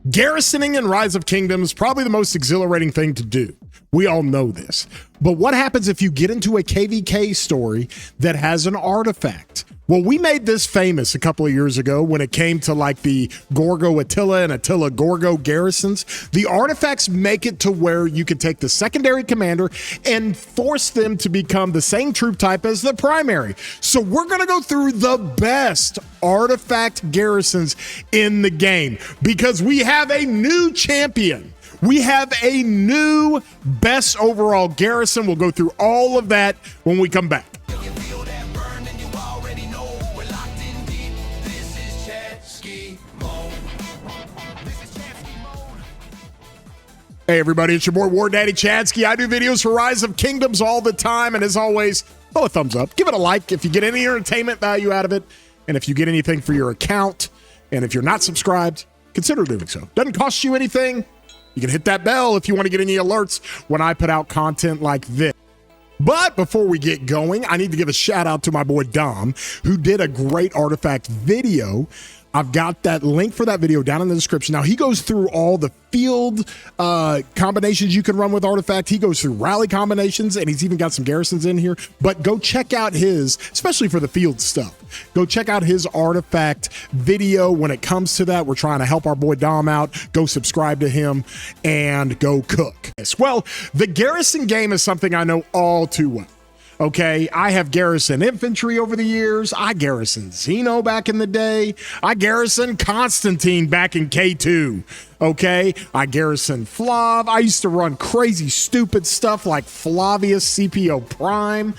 Garrisoning in Rise of Kingdoms, probably the most exhilarating thing to do. We all know this. But what happens if you get into a KVK story that has an artifact? Well, we made this famous a couple of years ago when it came to like the Gorgo Attila and Attila Gorgo garrisons. The artifacts make it to where you can take the secondary commander and force them to become the same troop type as the primary. So we're going to go through the best artifact garrisons in the game because we have a new champion. We have a new best overall garrison. We'll go through all of that when we come back. Hey everybody, it's your boy War Daddy Chadsky. I do videos for Rise of Kingdoms all the time, and as always, throw a thumbs up. Give it a like if you get any entertainment value out of it, and if you get anything for your account, and if you're not subscribed, consider doing so. Doesn't cost you anything. You can hit that bell if you want to get any alerts when I put out content like this. But before we get going, I need to give a shout out to my boy Dom, who did a great artifact video. I've got that link for that video down in the description. Now, he goes through all the field combinations you can run with Artifact. He goes through rally combinations, and he's even got some garrisons in here. But go check out his, especially for the field stuff, go check out his Artifact video when it comes to that. We're trying to help our boy Dom out. Go subscribe to him and go cook. Well, the garrison game is something I know all too well. Okay, I have garrison infantry over the years. I garrison Zeno back in the day. I garrison Constantine back in K2. Okay, I garrison Flav. I used to run crazy, stupid stuff like Flavius CPO Prime.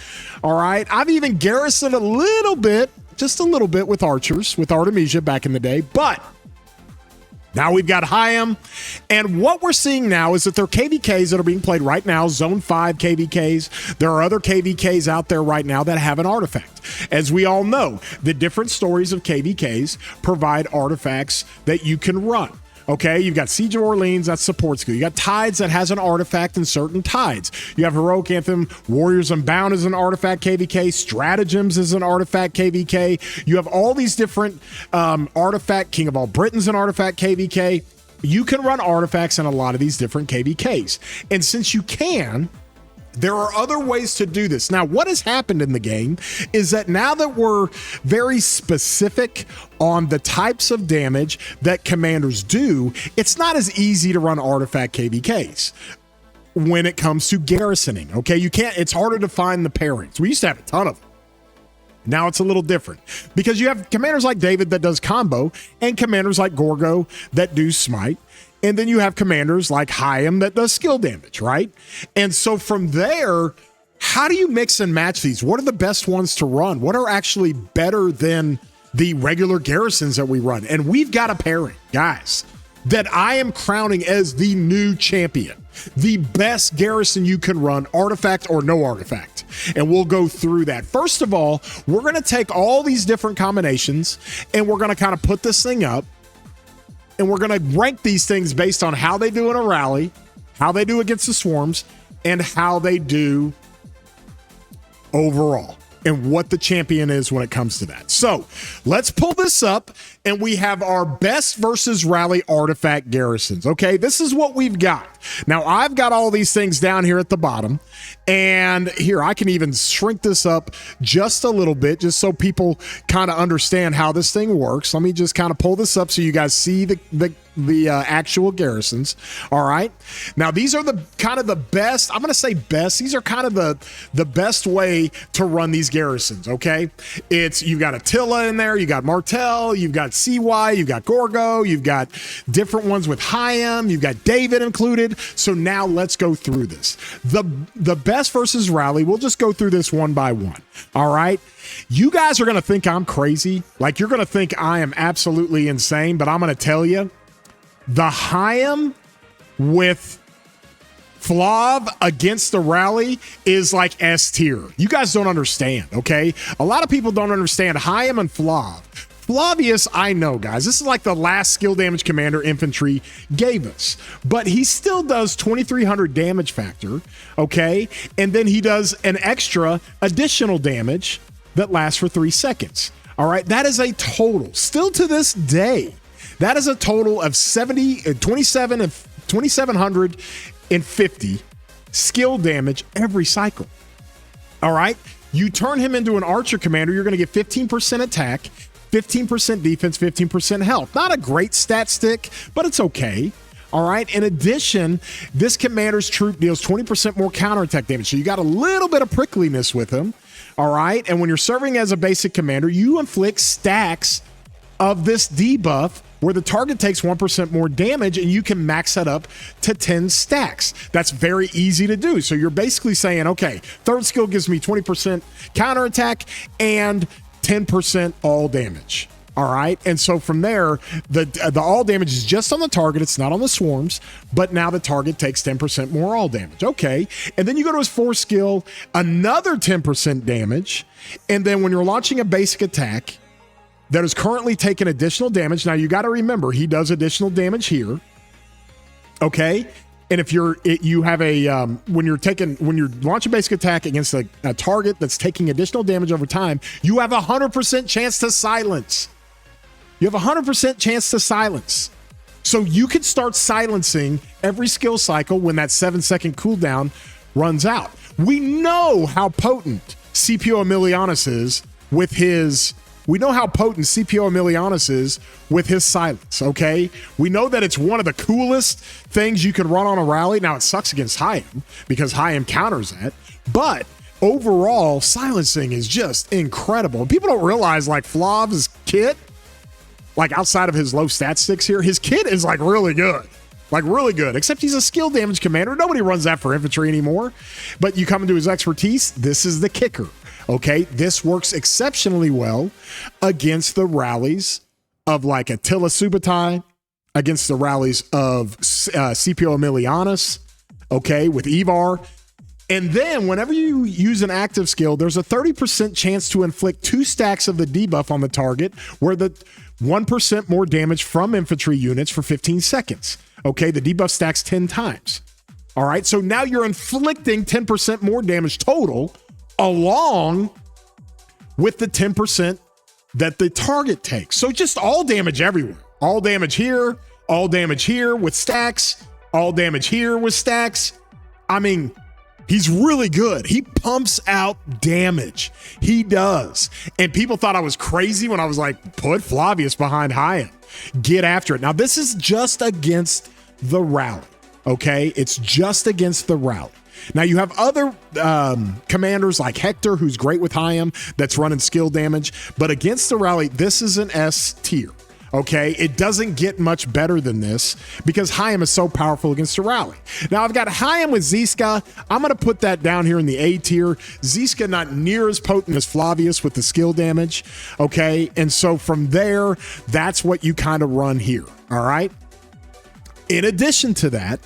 All right, I've even garrisoned a little bit, just a little bit with archers, with Artemisia back in the day, but now we've got Hyam, and what we're seeing now is that there are KVKs that are being played right now, Zone 5 KVKs. There are other KVKs out there right now that have an artifact. As we all know, the different stories of KVKs provide artifacts that you can run. Okay, you've got Siege of Orleans, that's support skill. You got Tides that has an artifact in certain Tides. You have Heroic Anthem, Warriors Unbound is an artifact KVK, Stratagems is an artifact KVK. You have all these different artifact, King of All Britain's an artifact KVK. You can run artifacts in a lot of these different KVKs. And since you can, there are other ways to do this. Now, what has happened in the game is that now that we're very specific on the types of damage that commanders do, it's not as easy to run artifact KVKs when it comes to garrisoning. Okay, you can't, it's harder to find the pairings. We used to have a ton of them. Now it's a little different because you have commanders like David that does combo and commanders like Gorgo that do smite. And then you have commanders like Hyam that does skill damage, right? And so from there, how do you mix and match these? What are the best ones to run? What are actually better than the regular garrisons that we run? And we've got a pairing, guys, that I am crowning as the new champion. The best garrison you can run, artifact or no artifact. And we'll go through that. First of all, we're going to take all these different combinations and we're going to kind of put this thing up. And we're going to rank these things based on how they do in a rally, how they do against the swarms, and how they do overall, and what the champion is when it comes to that. So let's pull this up, and we have our best versus rally artifact garrisons. Okay, this is what we've got. Now, I've got all these things down here at the bottom, and here, I can even shrink this up just a little bit, just so people kind of understand how this thing works. Let me just kind of pull this up so you guys see the actual garrisons. All right, now these are the kind of the best. I'm going to say best. These are kind of the best way to run these garrisons. Okay, you've got Attila in there, you got Martel, you've got CY, you've got Gorgo, you've got different ones with Hyam, you've got David included. So now let's go through this. The best versus rally. We'll just go through this one by one. All right. You guys are going to think I'm crazy. Like, you're going to think I am absolutely insane, but I'm going to tell you, the Hyam with Flav against the rally is like S tier. You guys don't understand, okay? A lot of people don't understand Hyam and Flav. Flavius, I know, guys, this is like the last skill damage commander infantry gave us, but he still does 2,300 damage factor, okay? And then he does an extra additional damage that lasts for 3 seconds, all right? That is a total. Still to this day, That is a total of 2,750 skill damage every cycle. All right? You turn him into an archer commander, you're going to get 15% attack, 15% defense, 15% health. Not a great stat stick, but it's okay. All right. In addition, this commander's troop deals 20% more counterattack damage. So you got a little bit of prickliness with him. All right. And when you're serving as a basic commander, you inflict stacks of this debuff where the target takes 1% more damage, and you can max that up to 10 stacks. That's very easy to do. So you're basically saying, okay, third skill gives me 20% counterattack and 10% all damage. All right. And so from there, the all damage is just on the target. It's not on the swarms, but now the target takes 10% more all damage. Okay. And then you go to his fourth skill, another 10% damage. And then when you're launching a basic attack that is currently taking additional damage, now you got to remember he does additional damage here. Okay. And if you have a when you're launching basic attack against a target that's taking additional damage over time, you have 100% chance to silence. You have 100% chance to silence. So you can start silencing every skill cycle when that 7-second cooldown runs out. We know how potent Scipio Emilianus is with his silence, okay? We know that it's one of the coolest things you can run on a rally. Now, it sucks against Hayam because Hayam counters that, but overall, silencing is just incredible. People don't realize, like, Flav's kit, like, outside of his low stat sticks here, his kit is, like, really good. Like, really good, except he's a skill damage commander. Nobody runs that for infantry anymore. But you come into his expertise, this is the kicker. Okay, this works exceptionally well against the rallies of like Attila Subutai, against the rallies of Scipio Emilianus, okay, with Ivar. And then whenever you use an active skill, there's a 30% chance to inflict 2 stacks of the debuff on the target, where the 1% more damage from infantry units for 15 seconds. Okay, the debuff stacks 10 times. All right, so now you're inflicting 10% more damage total, along with the 10% that the target takes. So just all damage everywhere. All damage here with stacks, all damage here with stacks. I mean, he's really good. He pumps out damage. He does. And people thought I was crazy when I was like, put Flavius behind Hayam. Get after it. Now, this is just against the rally, okay? It's just against the rally. Now, you have other commanders like Hector, who's great with Hayam, that's running skill damage. But against the rally, this is an S tier, okay? It doesn't get much better than this because Hayam is so powerful against the rally. Now, I've got Hayam with Ziska. I'm going to put that down here in the A tier. Ziska not near as potent as Flavius with the skill damage, okay? And so from there, that's what you kind of run here, all right? In addition to that,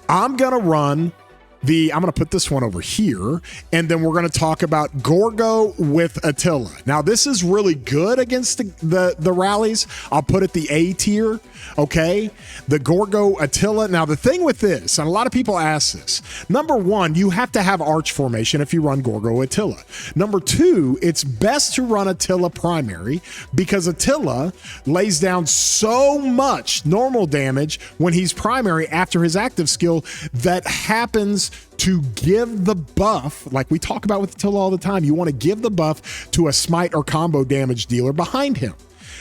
I'm going to put this one over here, and then we're going to talk about Gorgo with Attila. Now, this is really good against the rallies. I'll put it the A tier, okay? The Gorgo Attila. Now, the thing with this, and a lot of people ask this, number one, you have to have arch formation if you run Gorgo Attila. Number two, it's best to run Attila primary because Attila lays down so much normal damage when he's primary after his active skill that happens to give the buff, like we talk about with Attila all the time. You want to give the buff to a smite or combo damage dealer behind him.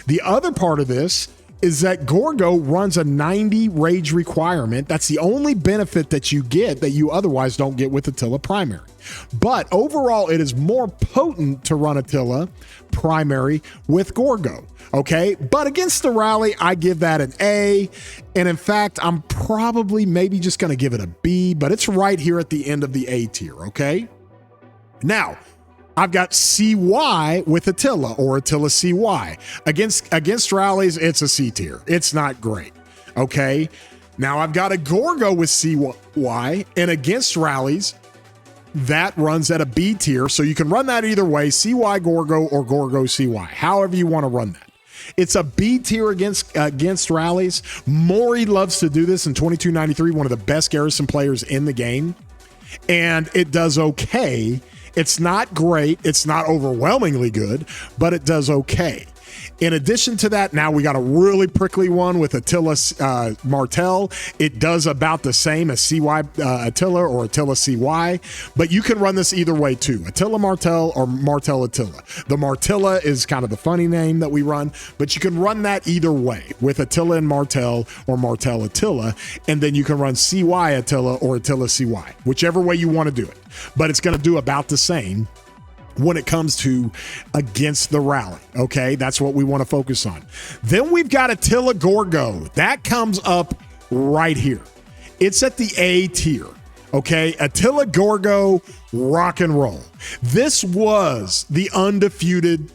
The other part of this is that Gorgo runs a 90 rage requirement. That's the only benefit that you get that you otherwise don't get with Attila primary. But overall, it is more potent to run Attila primary with Gorgo, okay? But against the rally, I give that an A. And in fact, I'm probably maybe just going to give it a B, but it's right here at the end of the A tier, okay? Now, I've got CY with Attila, or Attila CY. Against rallies, it's a C tier. It's not great, okay? Now, I've got a Gorgo with CY, and against rallies, that runs at a B tier. So you can run that either way, CY Gorgo or Gorgo CY, however you want to run that. It's a B tier against rallies. Maury loves to do this in 2293, one of the best Garrison players in the game. And it does okay. It's not great. It's not overwhelmingly good, but it does okay. In addition to that, now we got a really prickly one with Attila Martell. It does about the same as CY Attila or Attila CY, but you can run this either way too. Attila Martell or Martell Attila. The Martilla is kind of the funny name that we run, but you can run that either way with Attila and Martell or Martell Attila, and then you can run CY Attila or Attila CY, whichever way you want to do it. But it's going to do about the same when it comes to against the rally. Okay, that's what we want to focus on. Then we've got Attila Gorgo. That comes up right here. It's at the A tier. Okay, Attila Gorgo, rock and roll. This was the undefeated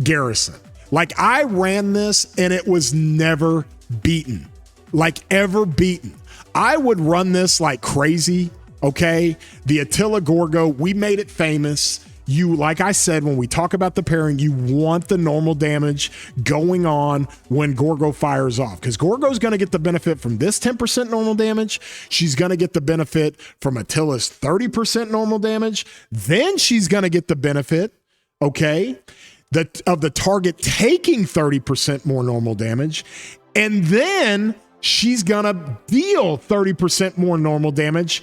Garrison. Like, I ran this and it was never beaten. Like, ever beaten. I would run this like crazy. Okay, the Attila Gorgo, we made it famous. You, like I said, when we talk about the pairing, you want the normal damage going on when Gorgo fires off, because Gorgo's going to get the benefit from this 10% normal damage. She's going to get the benefit from Attila's 30% normal damage. Then she's going to get the benefit, okay, of the target taking 30% more normal damage. And then she's going to deal 30% more normal damage,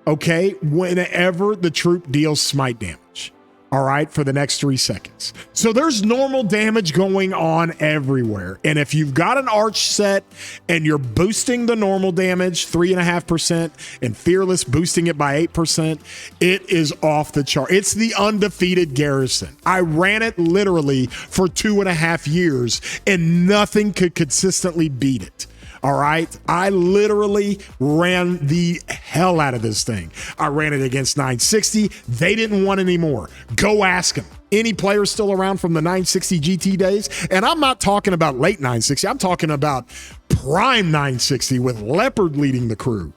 okay, whenever the troop deals smite damage, all right, for the next 3 seconds. So there's normal damage going on everywhere. And if you've got an arch set and you're boosting the normal damage 3.5% and Fearless boosting it by 8%, it is off the chart. It's the undefeated Garrison. I ran it literally for 2.5 years and nothing could consistently beat it. All right, I literally ran the hell out of this thing. I ran it against 960. They didn't want any more. Go ask them. Any players still around from the 960 GT days? And I'm not talking about late 960. I'm talking about prime 960 with Leopard leading the crew.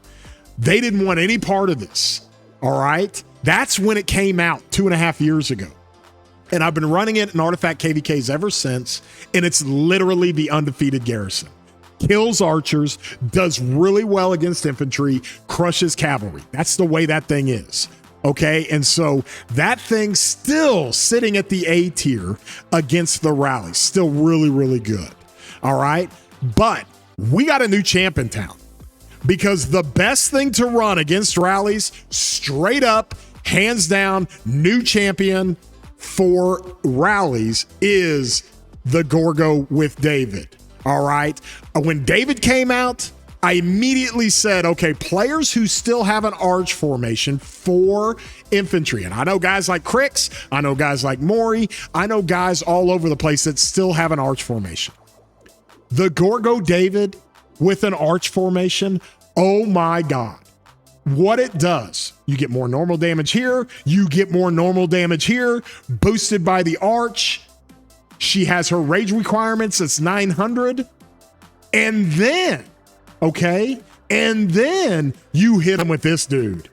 They didn't want any part of this. All right, that's when it came out 2.5 years ago. And I've been running it in Artifact KVKs ever since. And it's literally the undefeated Garrison. Kills archers, does really well against infantry, crushes cavalry. That's the way that thing is. Okay, and so that thing's still sitting at the A tier against the rallies. Still really, really good. All right, but we got a new champ in town, because the best thing to run against rallies, straight up, hands down, new champion for rallies is the Gorgo with David. All right. When David came out, I immediately said, okay, players who still have an arch formation for infantry. And I know guys like Crix, I know guys like Maury, I know guys all over the place that still have an arch formation. The Gorgo David with an arch formation, oh my God. What it does, you get more normal damage here, you get more normal damage here, boosted by the arch. She has her rage requirements. It's 900. And then, okay, and then you hit him with this dude.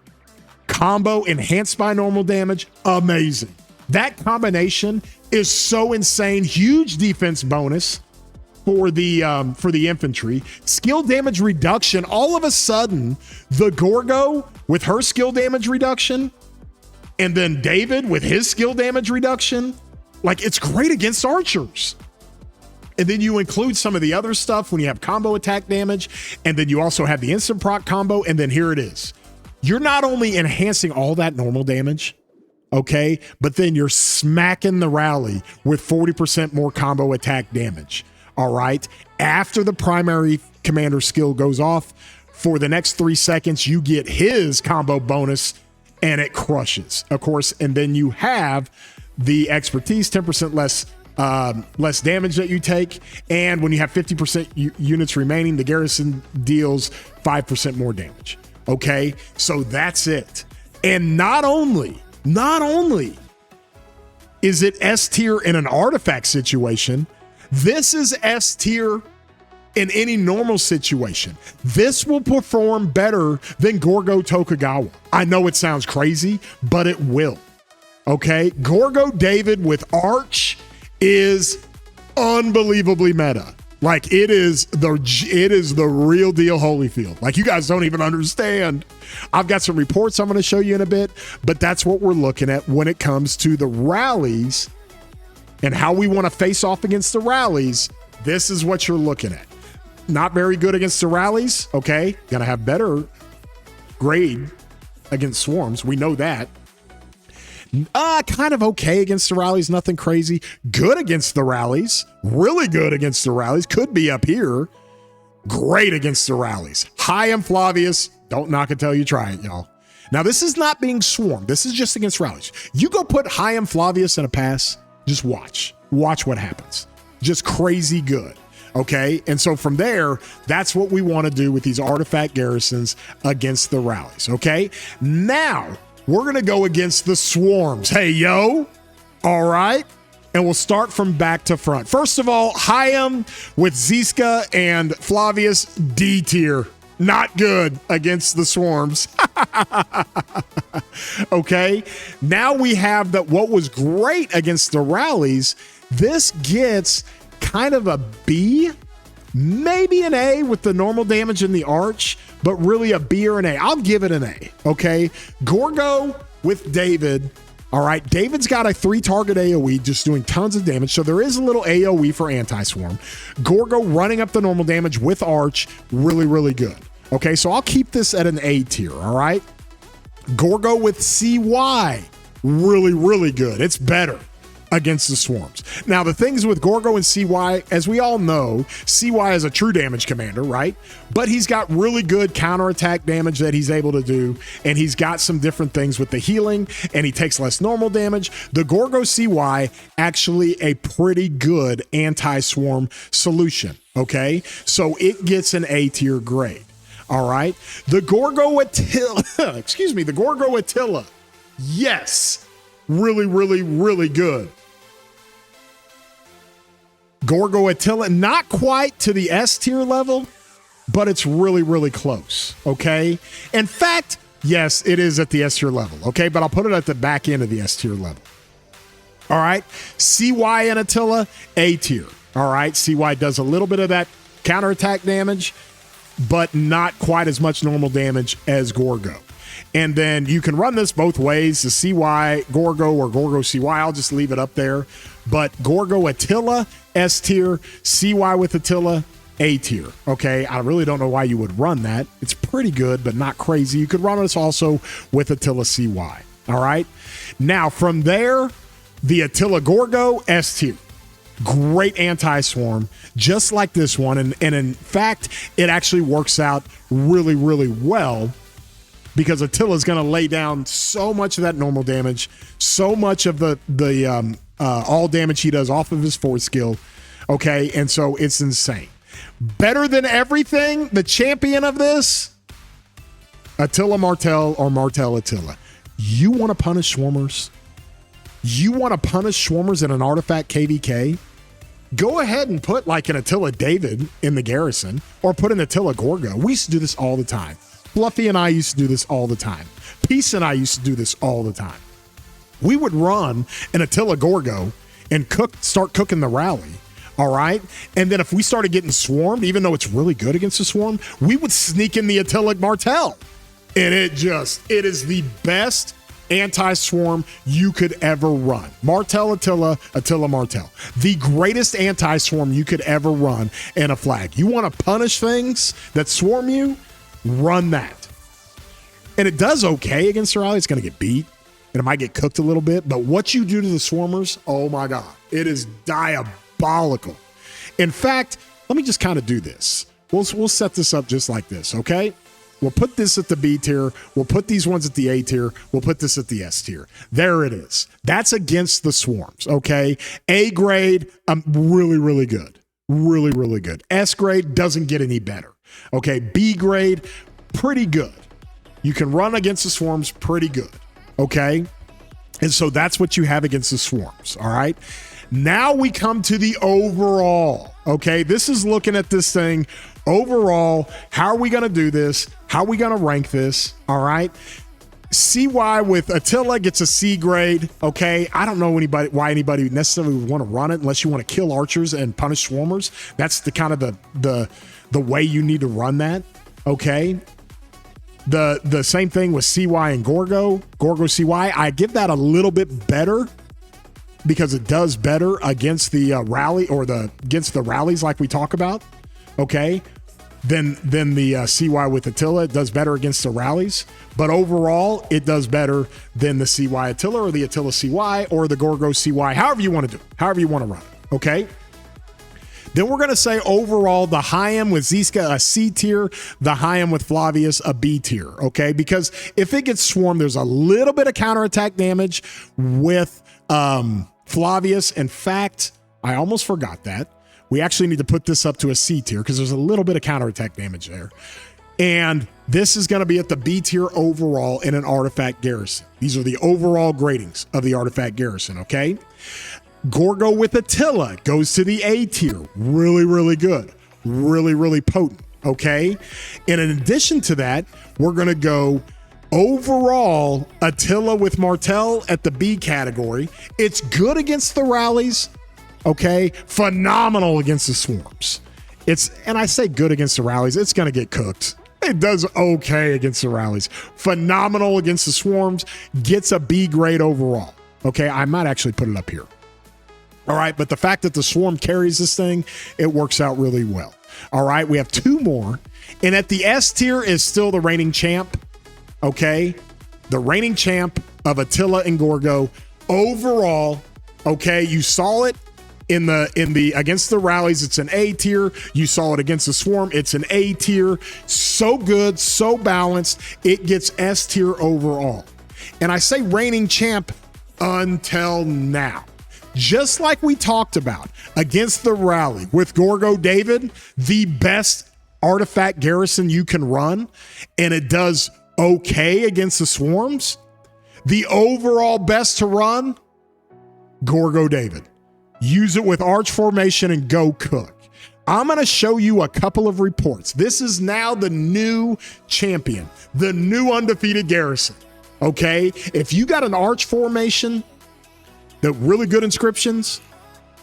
Combo enhanced by normal damage. Amazing. That combination is so insane. Huge defense bonus for the infantry. Skill damage reduction. All of a sudden, the Gorgo with her skill damage reduction, and then David with his skill damage reduction. Like, it's great against archers. And then you include some of the other stuff when you have combo attack damage, and then you also have the instant proc combo, and then here it is. You're not only enhancing all that normal damage, okay, but then you're smacking the rally with 40% more combo attack damage, all right? After the primary commander skill goes off, for the next 3 seconds, you get his combo bonus, and it crushes, of course, and then you have the expertise, 10% less damage that you take. And when you have 50% units remaining, the Garrison deals 5% more damage. Okay, so that's it. And not only is it S tier in an artifact situation, this is S tier in any normal situation. This will perform better than Gorgo Tokugawa. I know it sounds crazy, but it will. Okay, Gorgo David with Arch is unbelievably meta. Like, it is the real deal Holyfield. Like, you guys don't even understand. I've got some reports I'm going to show you in a bit, but that's what we're looking at when it comes to the rallies and how we want to face off against the Rallies, this is what you're looking at. Not very good against the Rallies, okay? Gonna have better grade against Swarms. We know that. Kind of okay against the Rallies, nothing crazy. Good against the Rallies. Really good against the Rallies. Could be up here. Great against the Rallies. High in Flavius. Don't knock it till you try it, y'all. Now, this is not being swarmed. This is just against Rallies. You go put High in Flavius in a pass, just watch. Watch what happens. Just crazy good. Okay, and so from there, that's what we want to do with these artifact garrisons against the Rallies. Okay, now we're going to go against the Swarms. Hey, yo. All right. And we'll start from back to front. First of all, Hayam with Ziska and Flavius, D tier. Not good against the Swarms. Okay. Now we have that what was great against the Rallies. This gets kind of a B, maybe an A with the normal damage in the arch, but really a B or an A. I'll give it an A, okay? Gorgo with David. All right, David's got a 3-target AoE, just doing tons of damage, so there is a little AoE for anti-swarm. Gorgo running up the normal damage with arch, really, really good. Okay, so I'll keep this at an A tier, all right? Gorgo with CY, really, really good. It's better against the Swarms. Now, the things with Gorgo and CY, as we all know, CY is a true damage commander, right? But he's got really good counterattack damage that he's able to do, and he's got some different things with the healing, and he takes less normal damage. The Gorgo CY, actually a pretty good anti-swarm solution, okay? So it gets an A tier grade, all right? The Gorgo Attila, excuse me, the Gorgo Attila, yes, really, really, really good. Gorgo Attila, not quite to the S tier level, but it's really, really close, okay? In fact, yes, it is at the S tier level, okay? But I'll put it at the back end of the S tier level. All right? CY and Attila, A tier. All right? CY does a little bit of that counterattack damage, but not quite as much normal damage as Gorgo. And then you can run this both ways, the CY Gorgo or Gorgo CY. I'll just leave it up there. But Gorgo Attila, S tier. CY with Attila, A tier. Okay, I really don't know why you would run that. It's pretty good, but not crazy. You could run this also with Attila CY. All right. Now from there, the Attila Gorgo, S tier. Great anti-swarm, just like this one. And in fact, it actually works out really, really well, because Attila is going to lay down so much of that normal damage, so much of the all damage he does off of his force skill, okay? And so it's insane. Better than everything, the champion of this, Attila Martel or Martel Attila. You want to punish swarmers? You want to punish swarmers in an artifact KVK? Go ahead and put like an Attila David in the Garrison, or put an Attila Gorgo. We used to do this all the time. Fluffy and I used to do this all the time. Peace and I used to do this all the time. We would run an Attila Gorgo and start cooking the rally, all right? And then if we started getting swarmed, even though it's really good against the swarm, we would sneak in the Attila Martel. And it is the best anti-swarm you could ever run. Martel Attila, Attila Martel. The greatest anti-swarm you could ever run in a flag. You want to punish things that swarm you? Run that. And it does okay against the rally. It's going to get beat, and it might get cooked a little bit, but what you do to the swarmers, oh my God, it is diabolical. In fact, let me just kind of do this. We'll set this up just like this, okay? We'll put this at the B tier. We'll put these ones at the A tier. We'll put this at the S tier. There it is. That's against the swarms, okay? A grade, really, really good. Really, really good. S grade doesn't get any better. Okay, B grade, pretty good. You can run against the swarms, pretty good. Okay, and so that's what you have against the swarms. All right, now we come to the overall. Okay, this is looking at this thing overall. How are we going to do this? How are we going to rank this? All right, CY with Attila gets a C grade. Okay, I don't know why anybody necessarily would want to run it unless you want to kill archers and punish swarmers. That's the kind of the way you need to run that. Okay, the same thing with CY and Gorgo CY. I give that a little bit better because it does better against the rally or against the rallies like we talk about, okay, than the CY with Attila. It does better against the rallies, but overall it does better than the CY Attila or the Attila CY or the Gorgo CY, however you want to do it, however you want to run it, okay? Then we're going to say overall the Hayam with Ziska a C tier, the Hayam with Flavius a B tier, okay? Because if it gets swarmed, there's a little bit of counterattack damage with Flavius. In fact, I almost forgot that. We actually need to put this up to a C tier because there's a little bit of counterattack damage there. And this is going to be at the B tier overall in an Artifact Garrison. These are the overall gradings of the Artifact Garrison, okay? Gorgo with Attila goes to the A tier. Really, really good. Really, really potent, okay? And in addition to that, we're going to go overall Attila with Martel at the B category. It's good against the rallies, okay? Phenomenal against the swarms. And I say good against the rallies, it's going to get cooked. It does okay against the rallies. Phenomenal against the swarms, gets a B grade overall, okay? I might actually put it up here. All right, but the fact that the swarm carries this thing, it works out really well. All right, we have two more. And at the S tier is still the reigning champ, okay? The reigning champ of Attila and Gorgo. Overall, okay, you saw it in the against the rallies, it's an A tier. You saw it against the swarm, it's an A tier. So good, so balanced, it gets S tier overall. And I say reigning champ until now. Just like we talked about against the rally with Gorgo David, the best Artifact Garrison you can run, and it does okay against the swarms. The overall best to run, Gorgo David. Use it with Arch Formation and go cook. I'm going to show you a couple of reports. This is now the new champion, the new undefeated Garrison, okay? If you got an Arch Formation, the really good inscriptions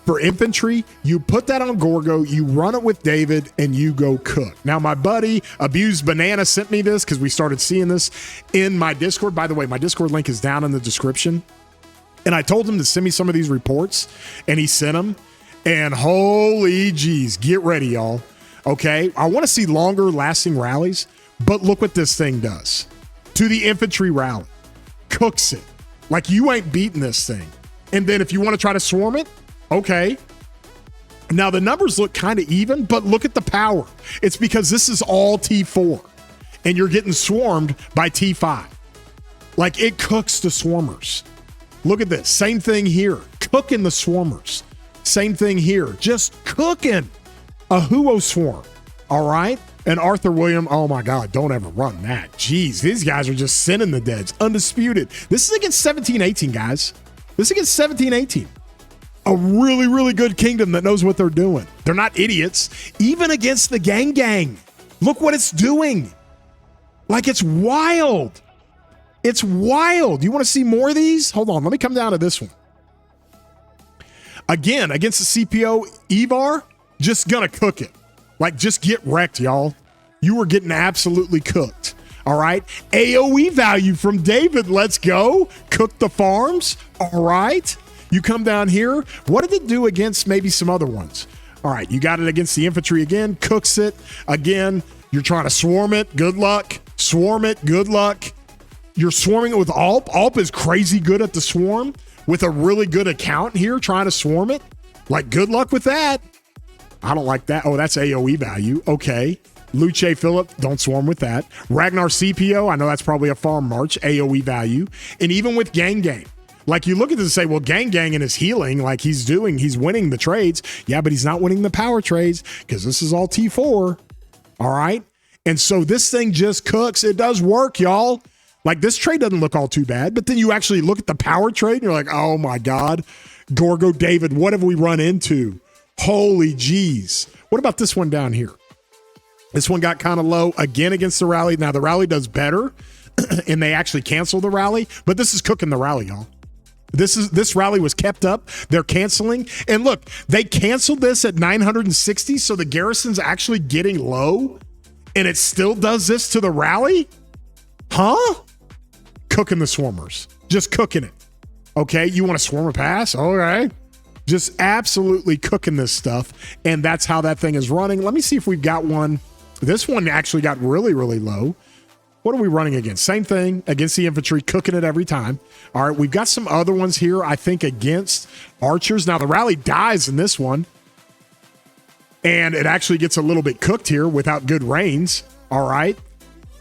for infantry, you put that on Gorgo, you run it with David, and you go cook. Now, my buddy Abused Banana sent me this because we started seeing this in my Discord. By the way, my Discord link is down in the description. And I told him to send me some of these reports, and he sent them. And holy geez, get ready, y'all. Okay, I want to see longer lasting rallies, but look what this thing does to the infantry rally. Cooks it. Like you ain't beating this thing. And then if you want to try to swarm it, okay. Now the numbers look kind of even, but look at the power. It's because this is all T4 and you're getting swarmed by T5. Like it cooks the swarmers. Look at this. Same thing here. Cooking the swarmers. Same thing here. Just cooking a Huo swarm. All right. And Arthur William, oh my God, don't ever run that. Jeez, these guys are just sending the deads. Undisputed. This is against 17-18, guys. This is against 17-18. A really, really good kingdom that knows what they're doing. They're not idiots. Even against the gang. Look what it's doing. Like it's wild. It's wild. You want to see more of these? Hold on. Let me come down to this one. Again, against the CPO Evar, just gonna cook it. Like just get wrecked, y'all. You were getting absolutely cooked. All right. AOE value from David. Let's go. Cook the farms. All right. You come down here. What did it do against maybe some other ones? All right. You got it against the infantry again. Cooks it. Again, you're trying to swarm it. Good luck. Swarm it. Good luck. You're swarming it with Alp. Alp is crazy good at the swarm with a really good account here trying to swarm it. Like, good luck with that. I don't like that. Oh, that's AOE value. Okay. Luce Phillip, don't swarm with that. Ragnar CPO, I know that's probably a farm march, AOE value. And even with Gang, like you look at this and say, well, Gang and his healing, like he's winning the trades. Yeah, but he's not winning the power trades because this is all T4. All right. And so this thing just cooks. It does work, y'all. Like this trade doesn't look all too bad, but then you actually look at the power trade and you're like, oh my God, Gorgo David, what have we run into? Holy geez. What about this one down here? This one got kind of low again against the rally. Now the rally does better and they actually cancel the rally, but this is cooking the rally, y'all. This rally was kept up. They're canceling. And look, they canceled this at 960. So the Garrison's actually getting low and it still does this to the rally. Huh? Cooking the swarmers. Just cooking it. Okay, you want to swarm a pass? All right. Just absolutely cooking this stuff, and that's how that thing is running. Let me see if we've got one. This one actually got really, really low. What are we running against? Same thing against the infantry, cooking it every time. All right, we've got some other ones here, I think, against archers. Now, the rally dies in this one, and it actually gets a little bit cooked here without good rains. All right,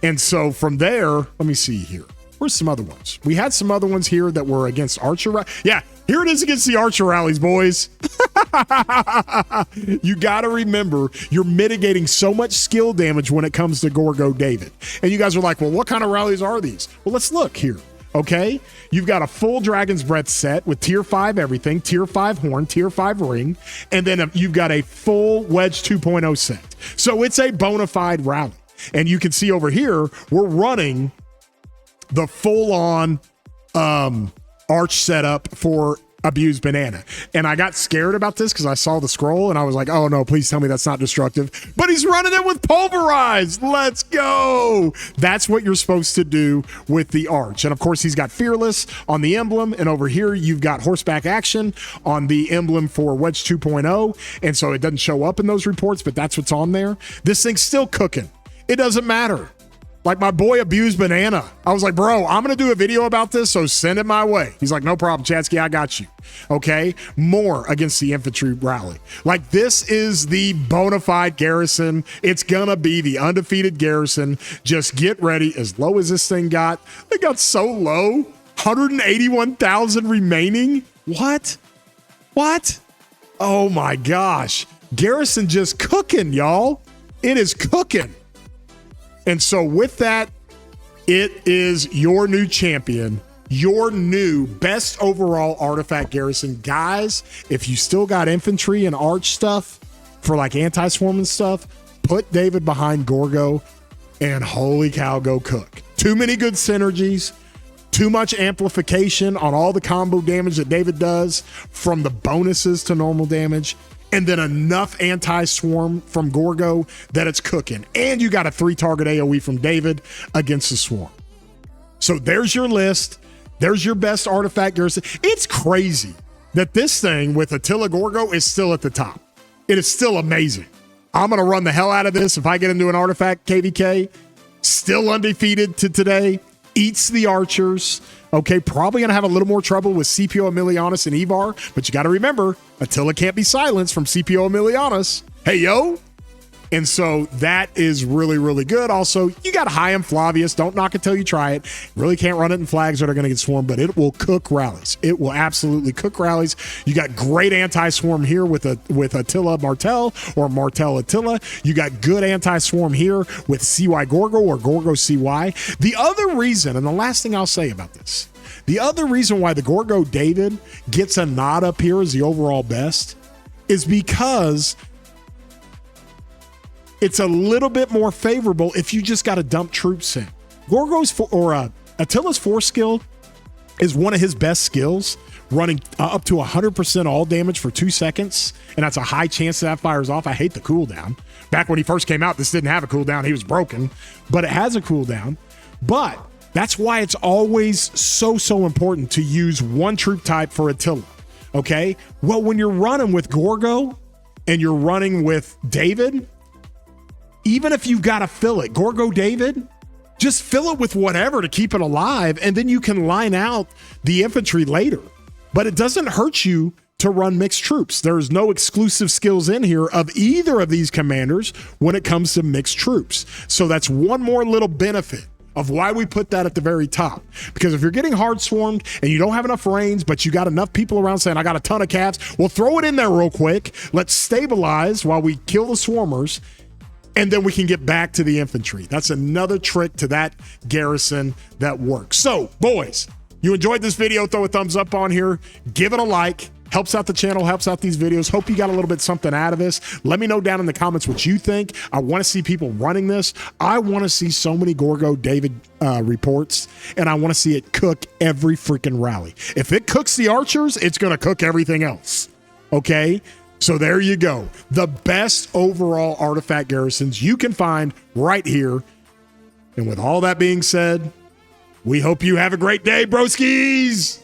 and so from there, let me see here. Where's some other ones? We had some other ones here that were against archer. Yeah, here it is against the archer rallies, boys. You got to remember, you're mitigating so much skill damage when it comes to Gorgo David. And you guys are like, well, what kind of rallies are these? Well, let's look here. Okay, you've got a full Dragon's Breath set with tier 5 everything, tier 5 horn, tier 5 ring, and then you've got a full Wedge 2.0 set. So it's a bona fide rally. And you can see over here, we're running the full-on arch setup for Abused Banana. And I got scared about this because I saw the scroll and I was like, oh no, please tell me that's not destructive. But he's running it with Pulverized. Let's go. That's what you're supposed to do with the arch. And of course, he's got Fearless on the emblem. And over here, you've got Horseback Action on the emblem for Wedge 2.0. And so it doesn't show up in those reports, but that's what's on there. This thing's still cooking. It doesn't matter. Like my boy Abused Banana. I was like, bro, I'm going to do a video about this, so send it my way. He's like, no problem, Chatsky, I got you. Okay? More against the infantry rally. Like, this is the bona fide Garrison. It's going to be the undefeated Garrison. Just get ready. As low as this thing got, it got so low. 181,000 remaining. What? Oh my gosh. Garrison just cooking, y'all. It is cooking. And so with that, it is your new champion, your new best overall artifact Garrison. Guys, if you still got infantry and arch stuff for like anti-swarm and stuff, put David behind Gorgo and holy cow, go cook. Too many good synergies, too much amplification on all the combo damage that David does from the bonuses to normal damage. And then enough anti-swarm from Gorgo that it's cooking. And you got a 3-target AoE from David against the swarm. So there's your list. There's your best artifact Garrison. It's crazy that this thing with Attila Gorgo is still at the top. It is still amazing. I'm going to run the hell out of this if I get into an artifact KVK. Still undefeated to today. Eats the archers. Okay, probably going to have a little more trouble with CPO Emilianus and Ivar, but you got to remember, Attila can't be silenced from CPO Emilianus. Hey, yo. And so that is really, really good. Also, you got Hyam Flavius. Don't knock it till you try it. Really can't run it in flags that are going to get swarmed, but it will cook rallies. It will absolutely cook rallies. You got great anti-swarm here with Attila Martel or Martel Attila. You got good anti-swarm here with CY Gorgo or Gorgo CY. The other reason, and the last thing I'll say about this, the other reason why the Gorgo David gets a nod up here as the overall best is because it's a little bit more favorable if you just got to dump troops in. Attila's force skill is one of his best skills, running up to 100% all damage for 2 seconds, and that's a high chance that fires off. I hate the cooldown. Back when he first came out, this didn't have a cooldown. He was broken, but it has a cooldown. But that's why it's always so important to use one troop type for Attila, okay? Well, when you're running with Gorgo and you're running with David, even if you've got to fill it, Gorgo David, just fill it with whatever to keep it alive, and then you can line out the infantry later. But it doesn't hurt you to run mixed troops. There's no exclusive skills in here of either of these commanders when it comes to mixed troops. So that's one more little benefit of why we put that at the very top. Because if you're getting hard swarmed and you don't have enough range, but you got enough people around saying, I got a ton of cats, well, throw it in there real quick. Let's stabilize while we kill the swarmers, and then we can get back to the infantry. That's another trick to that Garrison that works. So, boys, you enjoyed this video, throw a thumbs up on here. Give it a like. Helps out the channel, helps out these videos. Hope you got a little bit something out of this. Let me know down in the comments what you think. I want to see people running this. I want to see so many Gorgo David reports, and I want to see it cook every freaking rally. If it cooks the archers, it's going to cook everything else. Okay? So there you go. The best overall artifact Garrisons you can find right here. And with all that being said, we hope you have a great day, broskies.